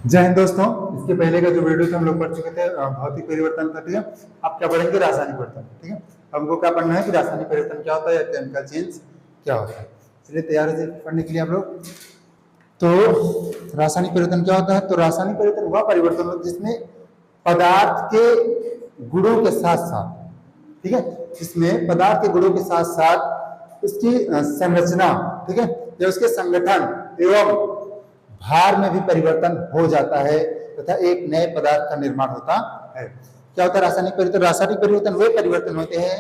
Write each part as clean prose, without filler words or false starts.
जय हिंद दोस्तों। इसके पहले का जो वीडियो थे हम लोग पढ़ चुके थे भौतिक परिवर्तन का। ठीक है, अब क्या पढ़ेंगे? रासायनिक परिवर्तन। ठीक है, हमको क्या पढ़ना है कि रासायनिक परिवर्तन क्या होता है या केमिकल चेंज क्या होता है। चलिए तैयार है पढ़ने के लिए आप लोग। तो रासायनिक परिवर्तन क्या होता है? तो रासायनिक परिवर्तन वह परिवर्तन होता है जिसमें पदार्थ के गुणों के साथ साथ, ठीक है, जिसमें पदार्थ के गुणों के साथ साथ उसकी संरचना, ठीक है, या उसके संगठन एवं भार में भी परिवर्तन हो जाता है तथा एक नए पदार्थ का निर्माण होता है। क्या होता है रासायनिक परिवर्तन? रासायनिक परिवर्तन वे परिवर्तन होते हैं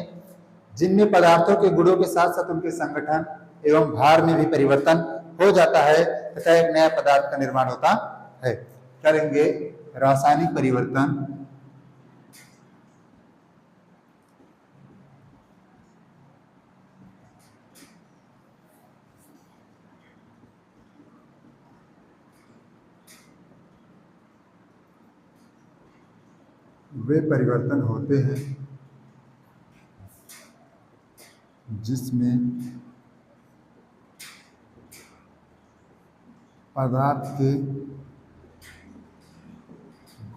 जिनमें पदार्थों के गुणों के साथ साथ उनके संगठन एवं भार में भी परिवर्तन हो जाता है तथा एक नया पदार्थ का निर्माण होता है। करेंगे रासायनिक परिवर्तन वे परिवर्तन होते हैं जिसमें पदार्थ के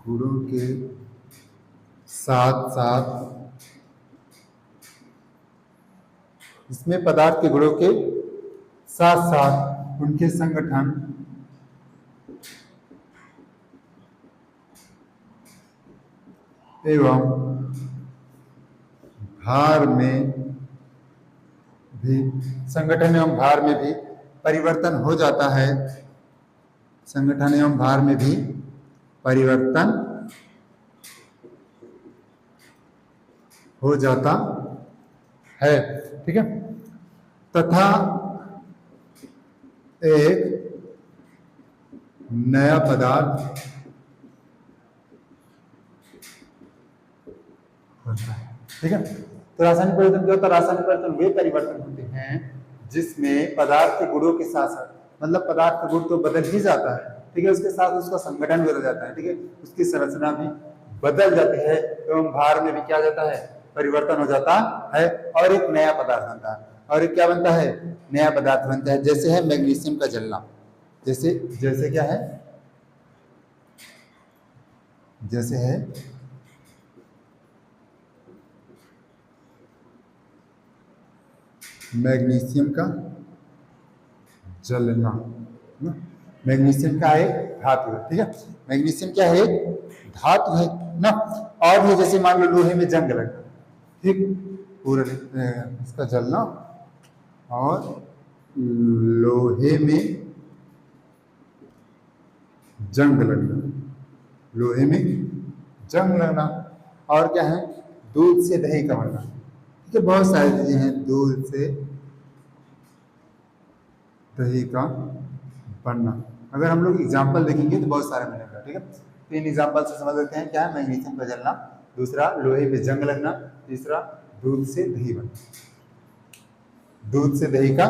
गुणों के साथ साथ, इसमें पदार्थ के गुणों के साथ साथ उनके संगठन एवं भार में भी, संगठन एवं भार में भी परिवर्तन हो जाता है। संगठन एवं भार में भी परिवर्तन हो जाता है, ठीक है, तथा एक नया पदार्थ बनता है। ठीक है, तो रासायनिक परिवर्तन क्या होता है? रासायनिक परिवर्तन वे परिवर्तन होते हैं जिसमें पदार्थ के गुणों के साथ साथ, मतलब पदार्थ का गुण तो बदल ही जाता है, ठीक है, उसके साथ उसका संगठन बदल जाता है, ठीक है, उसकी संरचना भी बदल जाती है एवं भार में भी क्या जाता है? परिवर्तन हो जाता है और एक नया पदार्थ बनता है। और एक क्या बनता है? नया पदार्थ बनता है। जैसे है मैग्नीशियम का जलना, जैसे जैसे क्या है? जैसे है मैग्नीशियम का जलना। मैग्नीशियम का एक धातु है, ठीक है, मैग्नीशियम क्या है? एक धातु है ना। और ये जैसे मान लो लोहे में जंग लगना, ठीक, पूरा इसका जलना और लोहे में जंग लगना, लोहे में जंग लगना। और क्या है? दूध से दही का बनना, ठीक है, बहुत सारी चीजें हैं। दूध से दही का बनना, अगर हम लोग एग्जाम्पल देखेंगे तो बहुत सारे मिलेगा, ठीक है। तीन एग्जाम्पल से समझ लेते हैं। क्या है? मैग्नीशियम का जलना, दूसरा लोहे पे जंग लगना, तीसरा दूध से दही बनना, दूध से दही का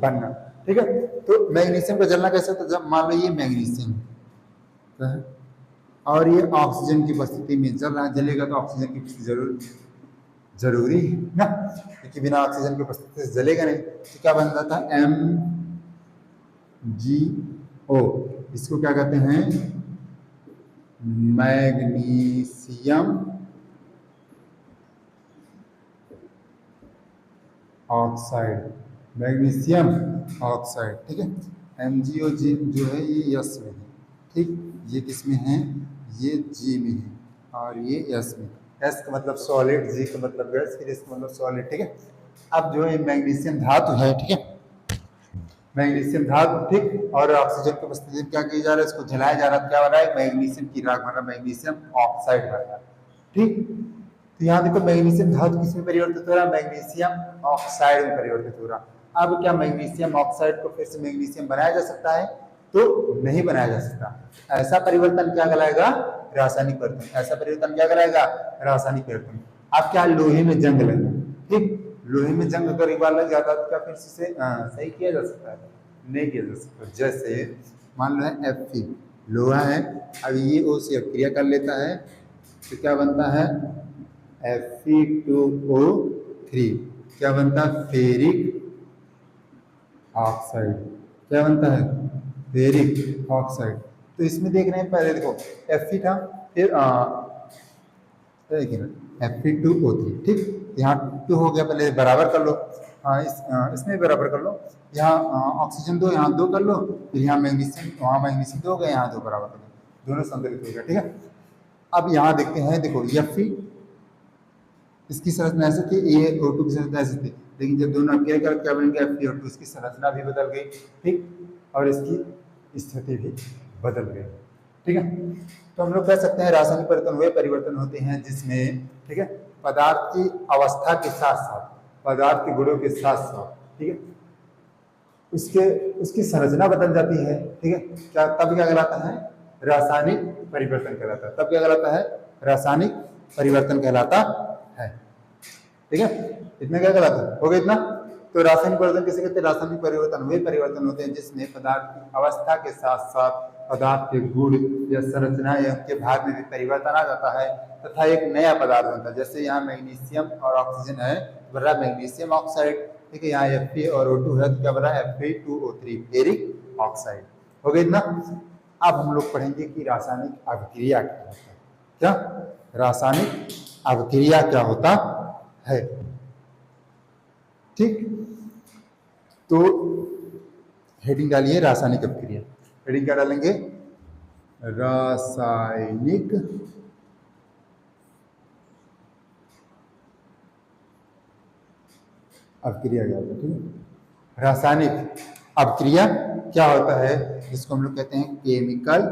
बनना, ठीक है। तो मैग्नीशियम का जलना कैसे होता है? जब मान लो ये मैग्नीशियम है और ये ऑक्सीजन की उपस्थिति में जल रहा है, जलेगा तो ऑक्सीजन की उपस्थिति जरूरी है ना, क्योंकि बिना ऑक्सीजन की उपस्थिति से जलेगा नहीं। तो क्या बन जाता है? MgO, इसको क्या कहते हैं? मैग्नीशियम ऑक्साइड, मैग्नीशियम ऑक्साइड, ठीक है। MgO जो है ये यस में है, ठीक, ये किस में है? ये G में है और ये S में। S का मतलब सॉलिड, G का मतलब गैस, फिर इसका मतलब सॉलिड, ठीक है। अब जो है मैग्नीशियम धातु है, ठीक है, मैग्नीशियम धातु, ठीक, और ऑक्सीजन की उपस्थिति में क्या किया जा रहा है? इसको जलाया जा रहा है। क्या बन रहा है? मैग्नीशियम की राख बन रहा है, मैग्नीशियम ऑक्साइड बन रहा है, ठीक। तो यहाँ देखो मैग्नीशियम धातु किस में परिवर्तित हो रहा है? मैग्नीशियम ऑक्साइड में परिवर्तित हो रहा है। अब क्या मैग्नीशियम ऑक्साइड को फिर से मैग्नीशियम बनाया जा सकता है? तो नहीं बनाया जा सकता। ऐसा परिवर्तन क्या कहलाएगा? रासायनिक परिवर्तन। ऐसा परिवर्तन क्या कहलाएगा? रासायनिक परिवर्तन। अब क्या? लोहे में जंग लगना, ठीक, लोहे में जंग अगर एक बार लग जाता है तो क्या फिर से सही किया जा सकता है? नहीं किया जा सकता। जैसे मान लो है Fe, लोहा है, अब ये O से क्रिया कर लेता है तो क्या बनता है? Fe2O3, क्या बनता है? Ferric oxide. क्या बनता है? Ferric oxide. तो इसमें देख रहे हैं पहले देखो Fe था, फिर Fe2O3, ठीक, यहाँ 2 हो गया, पहले बराबर कर लो। हाँ, इसमें बराबर कर लो, यहाँ ऑक्सीजन 2, यहाँ 2 कर लो, फिर यहाँ मैग्नीशियम, वहाँ मैग्नीशियम 2 हो गया, यहाँ 2 बराबर कर लो, दोनों संतुलित हो गया, ठीक है। अब यहाँ देखते हैं, देखो Fe इसकी संरचना ऐसे थी, AO2 की संरचना ऐसे थी, लेकिन जब दोनों अकेले कर क्या बनेंगे FeO2, इसकी संरचना भी बदल गई, ठीक, और इसकी स्थिति भी बदल गई, ठीक है। तो हम लोग कह सकते हैं रासायनिक परिवर्तन वे परिवर्तन होते हैं जिसमें, ठीक है, पदार्थ की अवस्था के साथ साथ, पदार्थ के गुणों के साथ साथ, ठीक है, उसकी संरचना बदल जाती है, ठीक है, क्या तब क्या कहलाता है, रासायनिक परिवर्तन कहलाता है, तब क्या कहलाता है, रासायनिक परिवर्तन कहलाता है, ठीक है। इतना क्या कहलाता है, हो गया इतना। तो रासायनिक परिवर्तन किसे कहते हैं, रासायनिक परिवर्तन वे परिवर्तन होते हैं जिसमें पदार्थ की अवस्था के साथ साथ पदार्थ के गुण या संरचना या उनके भाग में भी परिवर्तन आ जाता है तथा एक नया पदार्थ बनता है। जैसे यहाँ मैग्नीशियम और ऑक्सीजन है, बन रहा मैग्नीशियम ऑक्साइड, ठीक है, यहाँ Fe और O2 है, तो क्या बन रहा है, Fe2O3 फेरिक ऑक्साइड, हो गया इतना। अब हम लोग पढ़ेंगे कि रासायनिक अभिक्रिया क्या होता है, क्या रासायनिक अभिक्रिया क्या होता है, ठीक। तो हेडिंग डालिए रासायनिक अभिक्रिया, हेडिंग क्या डालेंगे, रासायनिक अभिक्रिया क्या होता है, ठीक है। रासायनिक अभिक्रिया क्या होता है, जिसको हम लोग कहते हैं केमिकल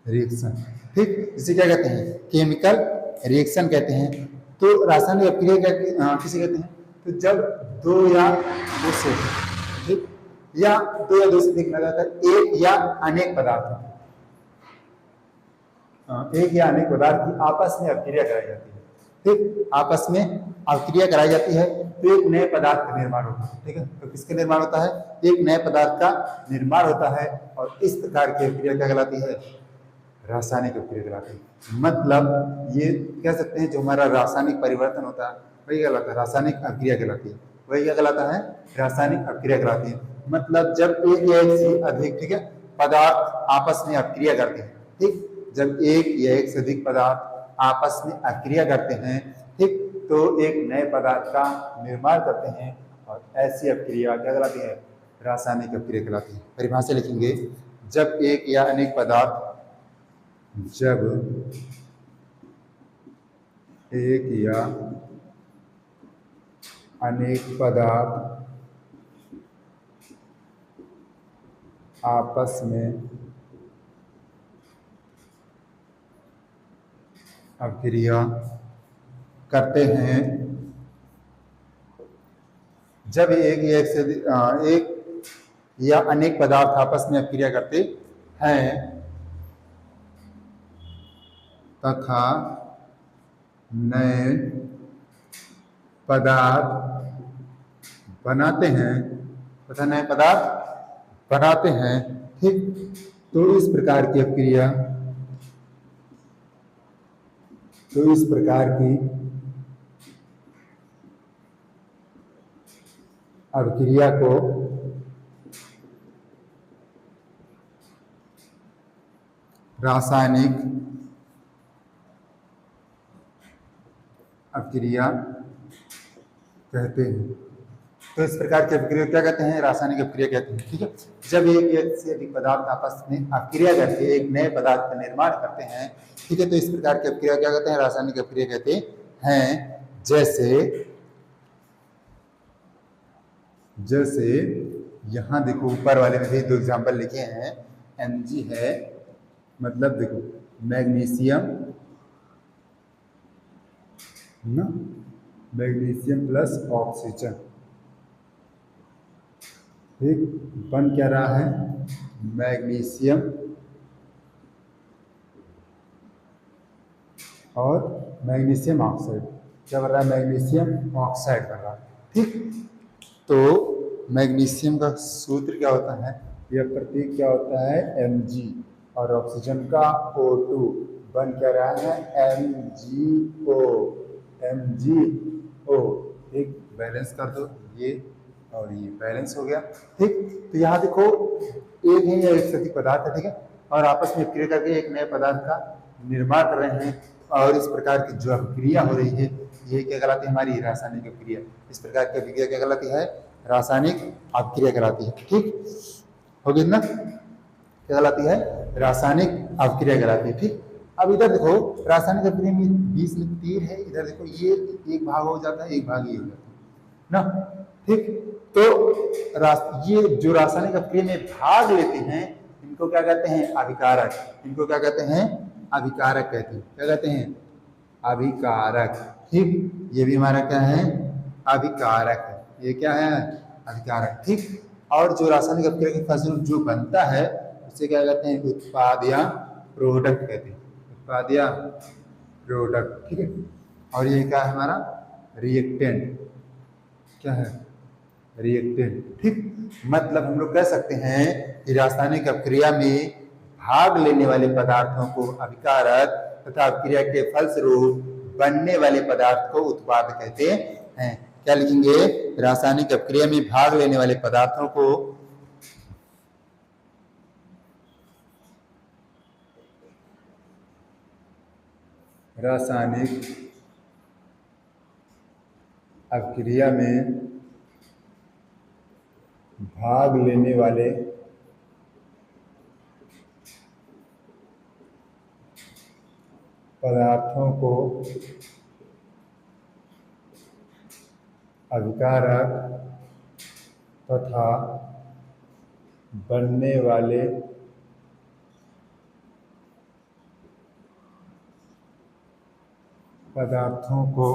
रिएक्शन, ठीक, इसे क्या कहते हैं, केमिकल रिएक्शन कहते हैं। तो रासायनिक अभिक्रिया किसे कहते हैं, तो जब दो या दो से, ठीक, या दो या दो से अधिक लगातार एक या अनेक पदार्थ, एक या अनेक पदार्थ की आपस में अभिक्रिया कराई जाती है, ठीक, आपस में अभिक्रिया कराई जाती है तो एक नए पदार्थ का निर्माण होता है, ठीक है। तो किसका निर्माण होता है, एक नए पदार्थ का निर्माण होता है, और इस प्रकार की अभिक्रिया क्या कहलाती है, रासायनिक अभिक्रिया कहलाती है। मतलब ये कह सकते हैं जो हमारा रासायनिक परिवर्तन होता है वही कहलाता है रासायनिक अभिक्रिया कहलाती है, वही क्या कहलाता है, रासायनिक अभिक्रिया कहलाती है। मतलब जब एक या एक से अधिक, ठीक है, पदार्थ आपस में अभिक्रिया करते हैं, ठीक, जब एक या एक से अधिक पदार्थ आपस में अभिक्रिया करते हैं, ठीक, तो एक नए पदार्थ का निर्माण करते हैं, और ऐसी अभिक्रिया क्या कहलाती है, रासायनिक अभिक्रिया कहलाती है। परिभाषा लिखेंगे, जब एक या अनेक पदार्थ, जब एक या अनेक पदार्थ आपस में अभिक्रिया करते हैं, जब एक या अनेक पदार्थ आपस में अभिक्रिया करते हैं तथा नए पदार्थ बनाते हैं, ठीक, तो इस प्रकार की अभिक्रिया, को रासायनिक अभिक्रिया कहते हैं। तो इस प्रकार की अभिक्रिया क्या कहते हैं, रासायनिक अभिक्रिया कहते हैं, ठीक है। जब एक से अधिक पदार्थ आपस में अभिक्रिया करके एक नए पदार्थ का निर्माण करते हैं, ठीक है, तो इस प्रकार की अभिक्रिया क्या कहते हैं, रासायनिक अभिक्रिया कहते हैं। जैसे यहाँ देखो ऊपर वाले में भी दो एग्जाम्पल लिखे हैं, Mg है, मतलब देखो मैग्नीशियम ना, मैग्नीशियम प्लस ऑक्सीजन, ठीक, बन क्या रहा है, मैग्नीशियम और मैग्नीशियम ऑक्साइड, क्या बन रहा है, मैग्नीशियम ऑक्साइड बन रहा है, ठीक। तो मैग्नीशियम का सूत्र क्या होता है, यह प्रतीक क्या होता है, Mg, और ऑक्सीजन का O2 बन क्या रहा है, MgO, ठीक, बैलेंस कर दो, ये और ये बैलेंस हो गया। ठीक, तो यहाँ देखो एक है या एक से अधिक पदार्थ है, ठीक है, और आपस में क्रिया करके एक नए पदार्थ का निर्माण कर रहे हैं, और इस प्रकार की जो अभिक्रिया हो रही है ये क्या कहलाती है, हमारी रासायनिक अभिक्रिया। इस प्रकार की अभिक्रिया क्या कहलाती है, रासायनिक अभिक्रिया कहलाती है। ठीक हो गई ना, क्या कहलाती है, रासायनिक अभिक्रिया कहलाती है। ठीक, अब इधर देखो रासायनिक अभिक्रिया में 20 में तीर है, इधर देखो ये एक भाग हो जाता है, एक भाग ये हो जाता है ना। ठीक, तो ये जो रासायनिक अभिक्रिया में भाग लेते हैं इनको क्या कहते हैं, अभिकारक। इनको क्या कहते हैं, अभिकारक कहते हैं। क्या कहते हैं, अभिकारक। ठीक, ये भी हमारा क्या है, अभिकारक है। ये क्या है, अभिकारक। ठीक, और जो रासायनिक अभिक्रिया की फसल जो बनता है उसे क्या कहते हैं, उत्पाद या प्रोडक्ट कहते हैं। उत्पाद या प्रोडक्ट। ठीक है, और ये क्या है हमारा, रिएक्टेंट। क्या है, रिएक्टेंट। ठीक, मतलब हम लोग कह सकते हैं कि रासायनिक अभिक्रिया में भाग लेने वाले पदार्थों को अभिकारक तथा अभिक्रिया के फलस्वरूप बनने वाले पदार्थ को उत्पाद कहते हैं। क्या लिखेंगे, रासायनिक अभिक्रिया में भाग लेने वाले पदार्थों को रासायनिक अभिक्रिया में भाग लेने वाले पदार्थों को अभिकारक तथा बनने वाले पदार्थों को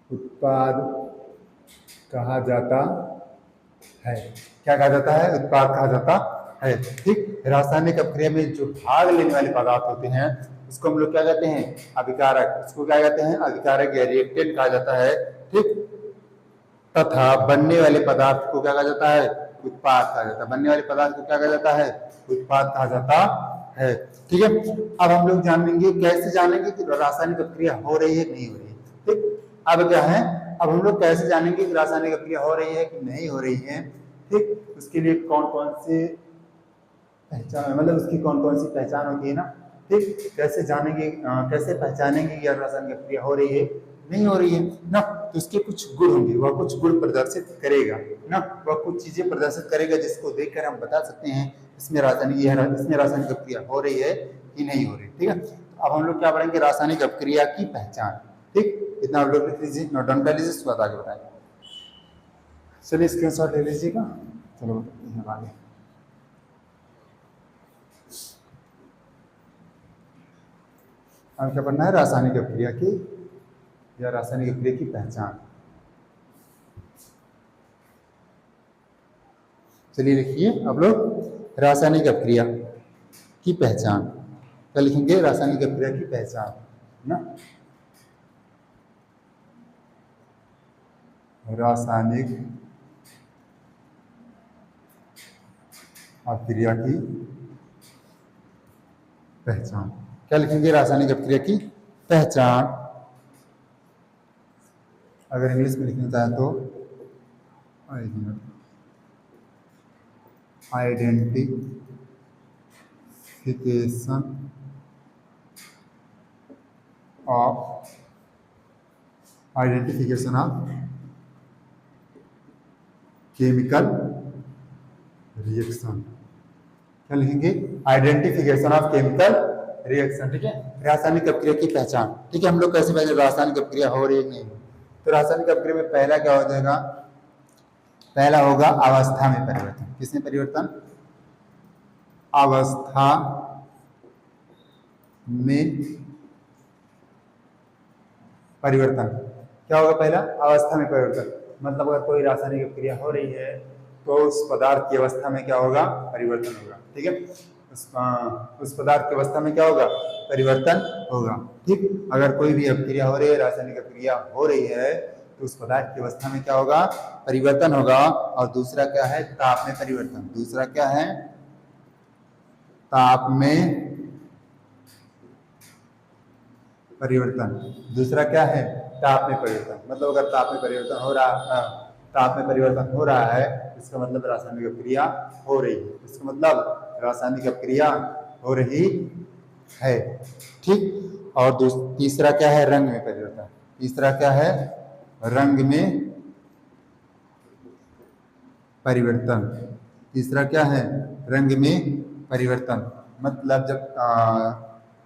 उत्पाद कहा जाता है। क्या कहा जाता है, उत्पाद कहा जाता है। ठीक, रासायनिक अभिक्रिया में जो भाग लेने वाले पदार्थ होते हैं उसको हम लोग क्या कहते हैं, अभिकारक। इसको क्या कहते हैं, अभिकारक या रिएक्टेंट कहा जाता है। ठीक, तथा बनने वाले पदार्थ को क्या कहा जाता है, उत्पाद कहा जाता है। बनने वाले पदार्थ को क्या कहा जाता है, उत्पाद कहा जाता है। ठीक है, अब हम लोग जानेंगे, कैसे जानेंगे कि रासायनिक अभिक्रिया हो रही है नहीं हो रही है। ठीक, अब क्या है, अब हम लोग कैसे जानेंगे कि रासायनिक अभिक्रिया हो रही है कि नहीं हो रही है। ठीक, उसके लिए कौन कौन से पहचान, मतलब उसकी कौन कौन सी पहचान होती है ना। ठीक, कैसे जानेंगे, कैसे पहचानेंगे कि रासायनिक अभिक्रिया हो रही है नहीं हो रही है ना। तो उसके कुछ गुण होंगे, वह कुछ गुण प्रदर्शित करेगा ना, वह कुछ चीजें प्रदर्शित करेगा जिसको देखकर हम बता सकते हैं इसमें रासायनिक अभिक्रिया हो रही है कि नहीं हो रही। ठीक है, अब हम लोग क्या पढ़ेंगे, रासायनिक अभिक्रिया की पहचान। ठीक, इतना आप लोग लिख लीजिए, नोट डाउन कर लीजिए, उसके बाद आगे बताएंगे। चलिए स्क्रीनशॉट ले लीजिएगा। चलो आगे, हमें क्या पढ़ना है, रासायनिक अभिक्रिया की या रासायनिक अभिक्रिया की पहचान। चलिए लिखिए आप लोग, रासायनिक अभिक्रिया की पहचान। क्या लिखेंगे, रासायनिक अभिक्रिया की पहचान ना, रासायनिक अभिक्रिया की पहचान। क्या लिखेंगे, रासायनिक अभिक्रिया की पहचान। अगर इंग्लिश में लिखना चाहें तो आइडेंटिफिकेशन ऑफ केमिकल रिएक्शन। क्या लिखेंगे, आइडेंटिफिकेशन ऑफ केमिकल रिएक्शन। ठीक है, रासायनिक अभिक्रिया की पहचान। ठीक है, हम लोग कैसे पहले रासायनिक अभिक्रिया हो रही है नहीं, तो रासायनिक अभिक्रिया में पहला क्या हो जाएगा, पहला होगा अवस्था में परिवर्तन। किसमें परिवर्तन, अवस्था में परिवर्तन। क्या होगा, पहला अवस्था में परिवर्तन, मतलब अगर कोई रासायनिक अभिक्रिया हो रही है तो उस पदार्थ की अवस्था में क्या होगा, परिवर्तन होगा। ठीक है, उस पदार्थ की अवस्था में क्या होगा, परिवर्तन होगा। ठीक, अगर कोई भी अभिक्रिया हो रही है, रासायनिक अभिक्रिया हो रही है तो उस पदार्थ की अवस्था में क्या होगा, परिवर्तन होगा। और दूसरा क्या है, ताप में परिवर्तन। दूसरा क्या है, ताप में परिवर्तन। दूसरा क्या है, ताप में परिवर्तन, मतलब अगर ताप में परिवर्तन हो रहा ताप में परिवर्तन हो रहा है, इसका मतलब रासायनिक अभिक्रिया हो रही है, इसका मतलब रासायनिक अभिक्रिया हो रही है। ठीक। और तीसरा क्या है, रंग में परिवर्तन। तीसरा क्या है, रंग में परिवर्तन। तीसरा क्या है, रंग में परिवर्तन। मतलब जब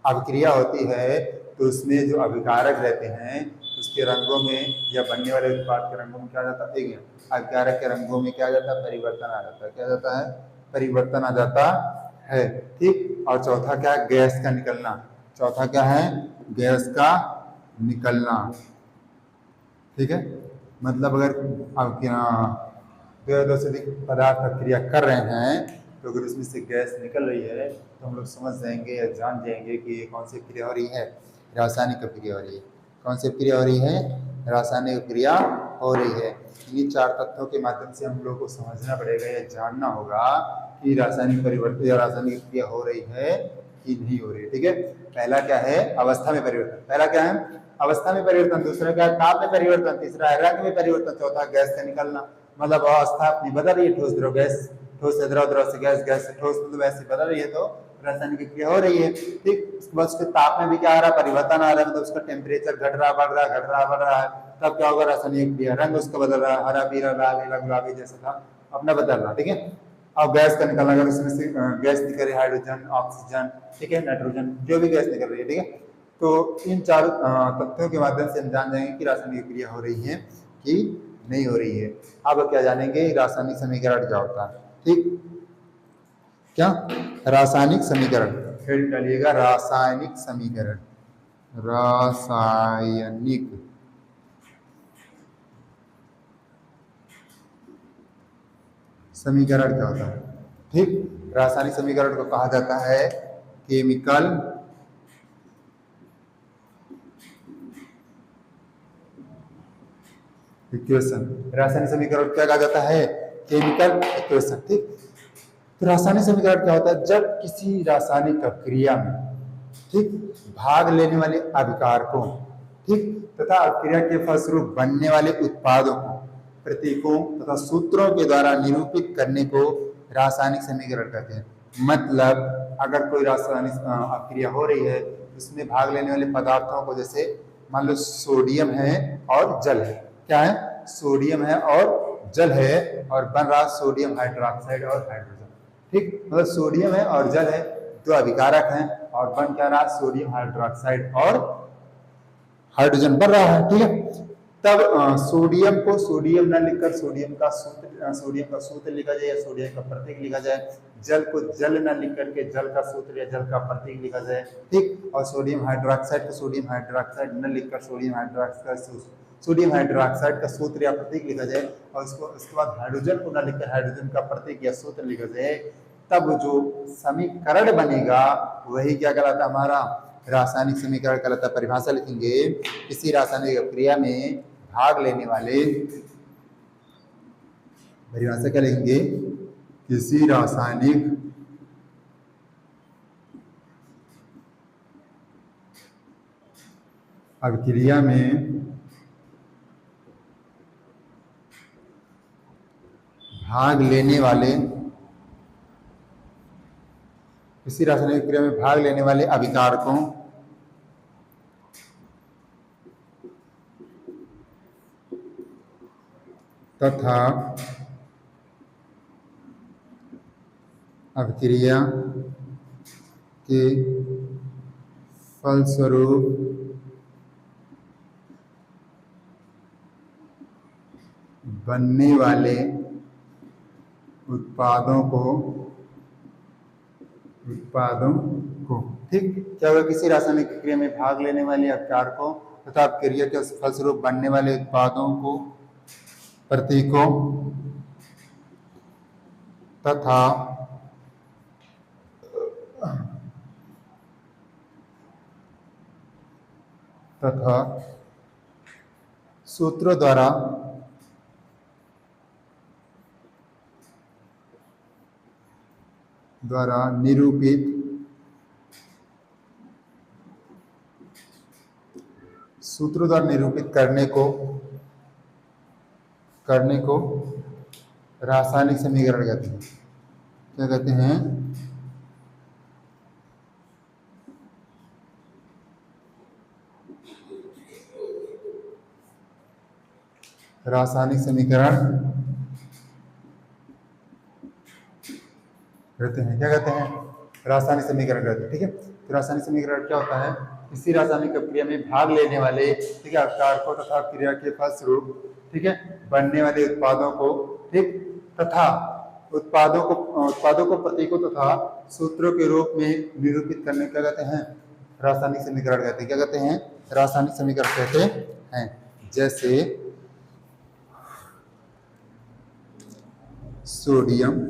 अभिक्रिया होती है तो उसमें जो अभिकारक रहते हैं उसके रंगों में या बनने वाले उत्पाद के रंगों में क्या आ जाता है, अभिकारक के रंगों में क्या आ जाता है, परिवर्तन आ जाता है। क्या जाता है, परिवर्तन आ जाता है। ठीक। और चौथा क्या है, गैस का निकलना। चौथा क्या है, गैस का निकलना। ठीक है। मतलब अगर दो से अधिक पदार्थ क्रिया कर रहे हैं तो अगर उसमें से गैस निकल रही है तो हम लोग समझ जाएंगे या जान जाएंगे कि ये कौन सी क्रिया हो रही है, रासायनिक क्रिया हो रही है। कौन सी क्रिया हो रही है, रासायनिक क्रिया हो रही है। ये चार तथ्यों के माध्यम से हम लोग को समझना पड़ेगा या जानना होगा कि रासायनिक परिवर्तन या रासायनिक क्रिया हो रही है कि नहीं हो रही है। ठीक है। पहला क्या है, अवस्था में परिवर्तन। पहला क्या है, अवस्था में परिवर्तन। दूसरा क्या है, ताप में परिवर्तन। तीसरा है रंग में परिवर्तन। चौथा गैस का निकलना। मतलब अवस्था अपनी बदल रही है, ठोस द्रव गैस, ठोस से द्रव, द्रव से गैस, गैस से ठोस, मतलब ऐसे बदल रही है तो रासायनिक क्रिया हो रही है। ठीक। उसके बाद उसके ताप में भी क्या आ रहा है, परिवर्तन आ रहा है, मतलब उसका टेम्परेचर घट रहा, बढ़ रहा, घट रहा, बढ़ रहा है। तब क्या होगा, रासायनिक क्रिया, रंग उसका बदल रहा है, हरा, पीला, लाल, नीला, गुलाबी जैसा था अपना बदल रहा। ठीक है। अब गैस का निकलना, अगर उसमें से गैस निकल रही है, हाइड्रोजन, ऑक्सीजन, ठीक है, नाइट्रोजन, जो भी गैस निकल रही है। ठीक है। तो इन चार तथ्यों के माध्यम से हम जान जाएंगे कि रासायनिक क्रिया हो रही है कि नहीं हो रही है। अब क्या जानेंगे, रासायनिक समीकरण क्या होता है। ठीक। क्या, रासायनिक समीकरण, फिर डालिएगा रासायनिक समीकरण। रासायनिक समीकरण क्या होता है। ठीक। रासायनिक समीकरण को कहा जाता है केमिकल इक्वेशन। रासायनिक समीकरण क्या कहा जाता है, केमिकल इक्वेशन। ठीक। तो रासायनिक समीकरण क्या होता है, जब किसी रासायनिक प्रक्रिया में, ठीक, भाग लेने वाले अभिकारकों, ठीक, तथा अभिक्रिया के फलस्वरूप बनने वाले उत्पादों को प्रतीकों तथा सूत्रों के द्वारा निरूपित करने को रासायनिक समीकरण कहते हैं। मतलब अगर कोई रासायनिक अभिक्रिया हो रही है, उसमें भाग लेने वाले पदार्थों को, जैसे मान लो सोडियम है और जल है, क्या है, सोडियम है और जल है, और बन रहा सोडियम हाइड्रोक्साइड और हाइड्रोजन। ठीक। मतलब सोडियम है और जल है, दो अभिकारक हैं, और बन क्या रहा, सोडियम हाइड्रोक्साइड और हाइड्रोजन बन रहा है। ठीक है। तब सोडियम को सोडियम न लिखकर सोडियम का सूत्र लिखा जाए या सोडियम का प्रतीक लिखा जाए। जल को जल न लिख करके जल का सूत्र या जल का प्रतीक लिखा जाए। ठीक। और सोडियम हाइड्रोक्साइड को सोडियम हाइड्रोक्साइड न लिखकर सोडियम हाइड्रोक्साइड का सूत्र या प्रतीक लिखा जाए, और उसके बाद हाइड्रोजन को न लिखकर हाइड्रोजन का प्रतीक या सूत्र लिखा जाए। तब जो समीकरण बनेगा वही क्या कहलाता है, हमारा रासायनिक समीकरण कहलाता है। परिभाषा लिखेंगे, किसी रासायनिक क्रिया में भाग लेने वाले, परिभाषा क्या लिखेंगे, किसी रासायनिक अभिक्रिया में भाग लेने वाले, किसी रासायनिक क्रिया में भाग लेने वाले अभिकारकों तथा अभिक्रिया के फलस्वरूप बनने वाले उत्पादों को, ठीक, क्या होगा, किसी रासायनिक क्रिया में भाग लेने वाले अभिकारकों तथा अभिक्रिया के फलस्वरूप बनने वाले उत्पादों को प्रतीकों तथा सूत्रों द्वारा निरूपित सूत्रों द्वारा निरूपित करने को रासायनिक समीकरण कहते हैं। क्या कहते हैं? रासायनिक समीकरण कहते हैं। क्या कहते हैं? रासायनिक समीकरण कहते हैं। ठीक है, तो रासायनिक समीकरण क्या होता है? किसी रासायनिक प्रक्रिया में भाग लेने वाले, ठीक है, कारकों तथा क्रिया के फलस्वरूप, ठीक है, बनने वाले उत्पादों को, ठीक, तथा उत्पादों को प्रतीकों तथा सूत्रों के रूप में निरूपित करने क्या कहते हैं? रासायनिक समीकरण कहते हैं। क्या कहते हैं? रासायनिक समीकरण कहते हैं। जैसे सोडियम,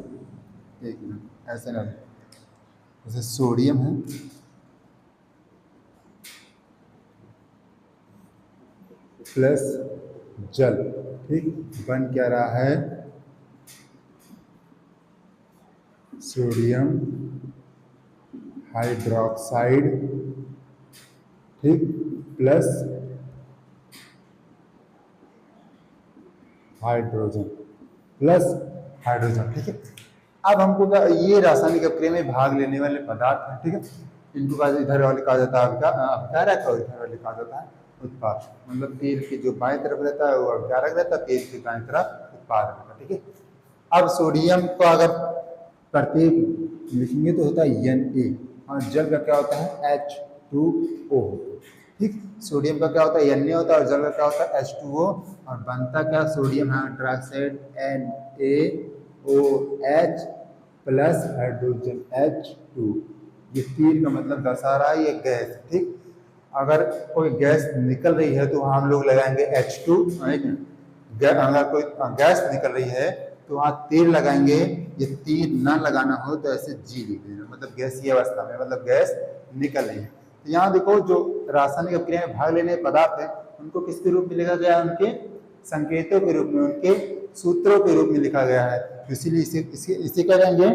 एक मिनट, ऐसे ना, जैसे सोडियम है, प्लस जल, ठीक, बन क्या रहा है? सोडियम हाइड्रोक्साइड, ठीक, प्लस हाइड्रोजन, ठीक है। अब हमको क्या, ये रासायनिक प्रक्रिया में भाग लेने वाले पदार्थ हैं, ठीक है, इनको इधर वाले कहा जाता है अभिकारक और इधर वाले कहा जाता है उत्पाद। मतलब तेल के जो बाएं तरफ रहता है वो अभिकारक रहता है, तेल के दाएं तरफ उत्पाद रहता है। ठीक है, अब सोडियम को अगर प्रत्येक लिखेंगे तो होता है Na, और जल का क्या होता है? H2O। ठीक, सोडियम का क्या होता है? Na होता है, और जल का क्या होता है? H2O, और बनता क्या? Sodium hydroxide NaOH plus hydrogen H2। ये तीन का मतलब दर्शा रहा है ये गैस। ठीक, अगर कोई गैस निकल रही है तो वहाँ हम लोग लगाएंगे H2, अगर कोई गैस निकल रही है तो वहाँ तीर लगाएंगे। ये तीर ना लगाना हो तो ऐसे G लिख देना, मतलब गैसीय अवस्था में, मतलब गैस निकल रही है। तो यहाँ देखो, जो रासायनिक अभिक्रिया में भाग लेने पदार्थ है उनको किसके रूप में लिखा गया है? उनके संकेतों के रूप में, उनके सूत्रों के रूप में लिखा गया है। इसीलिए इसे क्या कहेंगे?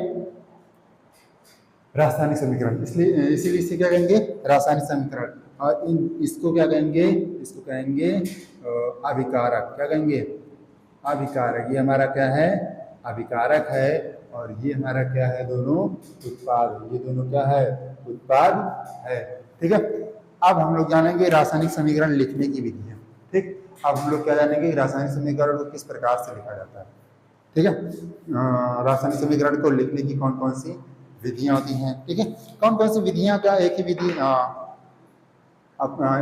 रासायनिक समीकरण। इसीलिए इसे क्या कहेंगे? रासायनिक समीकरण। और इसको क्या कहेंगे? इसको कहेंगे अभिकारक। क्या कहेंगे? अभिकारक। ये हमारा क्या है? अभिकारक है, और ये हमारा क्या है? दोनों उत्पाद। ये दोनों क्या है? उत्पाद है। ठीक है, अब हम लोग जानेंगे रासायनिक समीकरण लिखने की विधियां। ठीक, अब हम लोग क्या जानेंगे? रासायनिक समीकरण को किस प्रकार से लिखा जाता है। ठीक है, रासायनिक समीकरण को लिखने की कौन कौन सी विधियां होती हैं। ठीक है, कौन कौन सी विधियां? क्या एक ही विधि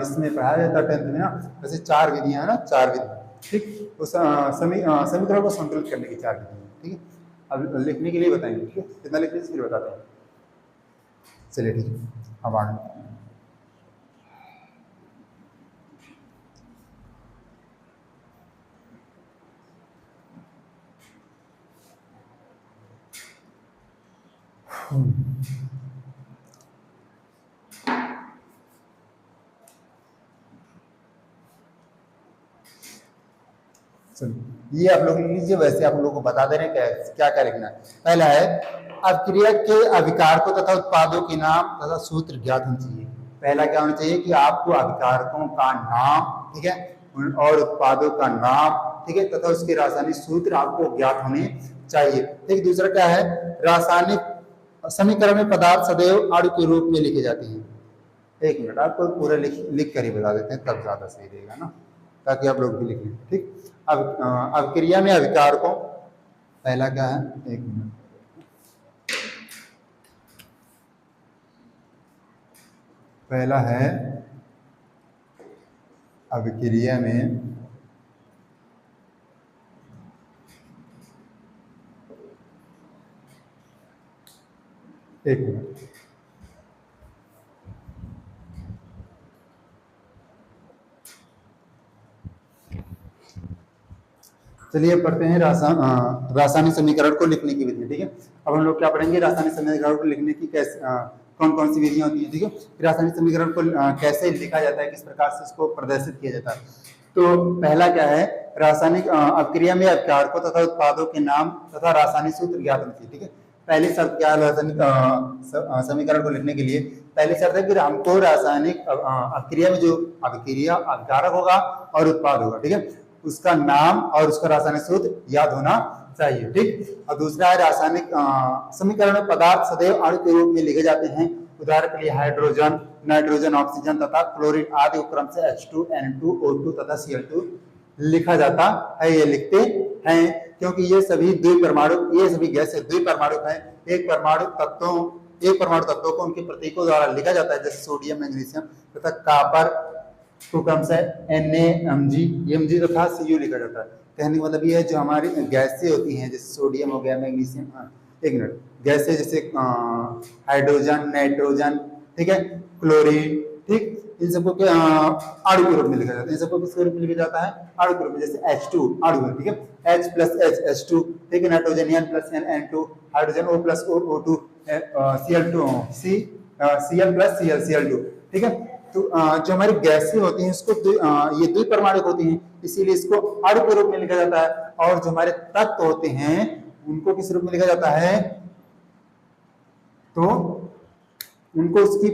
इसमें पढ़ाया जाता है 10th में ना, वैसे 4 विधियां है ना, 4 विधि। ठीक, उस समीकरण को संतुलित करने की 4 विधियां। ठीक है, अब लिखने के लिए बताएंगे। ठीक है, कितना लिखने से फिर बताते हैं। चलिए ठीक है, अब आगे ये आप लोग लिख लीजिए। वैसे आप लोगों को बता दे रहे हैं क्या क्या लिखना है। पहला है, अभिक्रिया के अभिकारकों तथा उत्पादों के नाम तथा सूत्र ज्ञात होने चाहिए। पहला क्या होना चाहिए कि आपको अभिकारकों का नाम, ठीक है, और उत्पादों का नाम, ठीक है, तथा उसके रासायनिक सूत्र आपको ज्ञात होने चाहिए। ठीक, दूसरा क्या है? रासायनिक समीकरण में पदार्थ सदैव अणु के रूप में लिखे जाते हैं। एक मिनट, आपको पूरा लिख कर ही बता देते हैं, तब ज्यादा सही रहेगा ना, ताकि आप लोग भी लिख लें। ठीक, अब अभिक्रिया में अभिकारकों, पहला क्या है? एक मिनट, पहला है अभिक्रिया में एक मिनट, चलिए पढ़ते हैं रासायनिक समीकरण को लिखने की विधि। ठीक है, अब हम लोग क्या पढ़ेंगे? रासायनिक समीकरण को लिखने की कैसे कौन कौन सी विधियां होती हैं। ठीक है, रासायनिक समीकरण को कैसे लिखा जाता है, किस प्रकार से इसको प्रदर्शित किया जाता है। तो पहला क्या है? रासायनिक अभिक्रिया में अभिकारकों तथा उत्पादों के नाम तथा रासायनिक सूत्र ज्ञात होने चाहिए। ठीक है, पहली शर्त क्या है रासायनिक समीकरण को लिखने के लिए? पहली शर्त है कि हमको रासायनिक अभिक्रिया में जो अभिक्रिया अभिकारक होगा और उत्पाद होगा, ठीक है, उसका नाम और उसका रासायनिक सूत्र याद होना चाहिए, ठीक। और दूसरा है रासायनिक समीकरण में पदार्थ सदैव अणु के रूप में लिखे जाते हैं। उदाहरण के लिए हाइड्रोजन, नाइट्रोजन, ऑक्सीजन तथा क्लोरीन आदि को क्रम से H2, N2, O2 तथा Cl2 लिखा जाता है। ये लिखते हैं क्योंकि ये सभी द्विपरमाणु, ये सभी गैसें द्विपरमाणु हैं। एक परमाणु तत्वों को उनके प्रतीकों द्वारा लिखा जाता है, जैसे सोडियम, मैग्नीशियम तथा कॉपर को क्रम से Na, Mg तथा Cu लिखा जाता है। कहने का मतलब ये है जो हमारी गैसें होती हैं, जैसे सोडियम हो गया, मैग्नीशियम, एक मिनट, गैसें जैसे हाइड्रोजन, नाइट्रोजन, ठीक है, क्लोरीन, ठीक, इन सबको क्या अणु के रूप में लिखा जाता है। इन सबको किस रूप में लिखा जाता है? अणु के रूप में। जैसे H2 अणु है, ठीक है, H प्लस H H2, ठीक है, nitrogen N plus N N2, hydrogen O plus O O2, Cl2 Cl plus Cl Cl2, ठीक है। तो जो हमारी गैसें होती हैं इसको ये द्विपरमाणु होती हैं, इसीलिए इसको अणु के रूप में लिखा जाता है। और जो हमारे तत्व होते हैं उनको किस रूप में लिखा जाता है? तो उनको उसके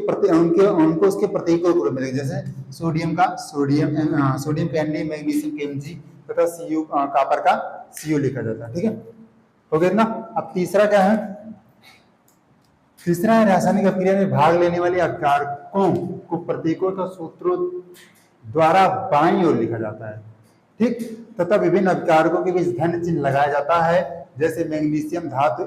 प्रतीकों के रूप में लिखा, जैसे सोडियम का Na, मैग्नीशियम का Mg तथा Cu कॉपर का Cu लिखा जाता है, ठीक है, हो गया ना। अब तीसरा क्या है? तीसरा है रासायनिक अभिक्रिया में भाग लेने वाले अभिकारकों को प्रतीकों तथा सूत्रों द्वारा बाईं ओर लिखा जाता है, ठीक, तथा विभिन्न अभिकारकों के बीच धन चिन्ह लगाया जाता है। जैसे मैग्नीशियम धातु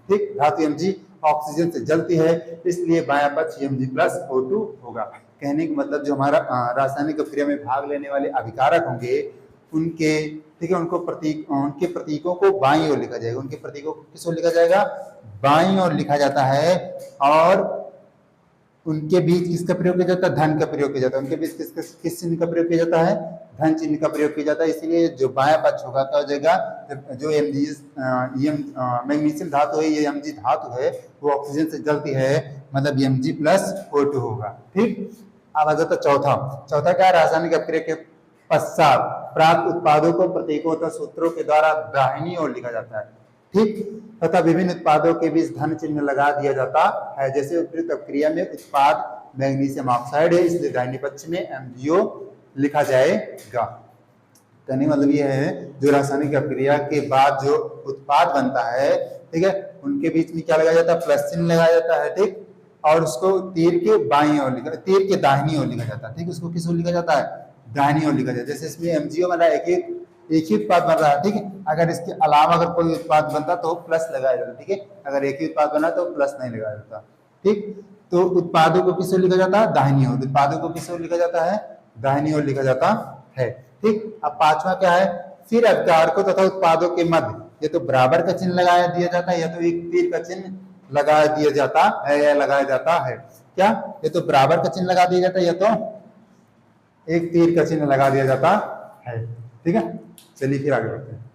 ठीक, धातु Mg ऑक्सीजन से जलती है, इसलिए बायां पक्ष Mg प्लस O2 होगा। कहने का मतलब जो हमारा रासायनिक अभिक्रिया में भाग लेने वाले अभिकारक होंगे उनके, ठीक है, उनके प्रतीकों को बाईं ओर लिखा जाएगा। उनके प्रतीकों को किस ओर लिखा जाएगा? बाईं ओर लिखा जाता है। और उनके बीच किसका प्रयोग किया जाता है? धन का प्रयोग किया जाता है। उनके बीच किस चिन्ह का प्रयोग किया जाता है? धन चिन्ह का प्रयोग किया जाता है। इसलिए जो बायां पक्ष होगा क्या हो जाएगा? जो मैग्नीशियम धातु है, ये Mg धातु है, वो ऑक्सीजन से जलती है, मतलब Mg प्लस O2 होगा, ठीक। अब आ जाता चौथा क्या? रासायनिक अभिक्रिया के पश्चात प्राप्त उत्पादों को प्रतीकों तथा सूत्रों के द्वारा दाहिनी ओर लिखा जाता है, ठीक, तथा विभिन्न उत्पादों के बीच धन चिन्ह लगा दिया जाता है। जैसे उपयुक्त अभिक्रिया में उत्पाद मैग्नीशियम ऑक्साइड है, इसलिए दाहिने पक्ष में MgO लिखा जाएगा। कहने का मतलब यह है जो रासायनिक अभिक्रिया के बाद जो उत्पाद बनता है, ठीक है, उनके बीच में क्या लगाया जाता है? प्लस चिन्ह लगाया जाता है, ठीक, और उसको तीर के दाहिनी ओर लिखा जाता है, ठीक। उसको किस ओर लिखा जाता है? दाहिनी ओर लिखा जाता है। जैसे इसमें MgO वाला एक ही उत्पाद बन रहा है, ठीक है, अगर इसके अलावा अगर कोई उत्पाद बनता तो प्लस लगाया जाता, ठीक है, अगर एक ही उत्पाद बना तो प्लस नहीं लगाया जाता, ठीक। तो उत्पादों को किस ओर लिखा जाता है? दाहिनी ओर। उत्पादों को किस ओर लिखा जाता है? दाहिनी ओर लिखा जाता है, ठीक। अब पांचवा क्या है? फिर अभिकारकों तथा उत्पादों के मध्य या तो बराबर का चिन्ह लगाया दिया जाता है या तो एक तीर का चिन्ह लगा दिया जाता है या लगाया जाता है। क्या? या तो बराबर का चिन्ह लगा दिया जाता है या तो एक तीर का चिन्ह लगा दिया जाता है, ठीक है। चलिए फिर आगे बढ़ते हैं।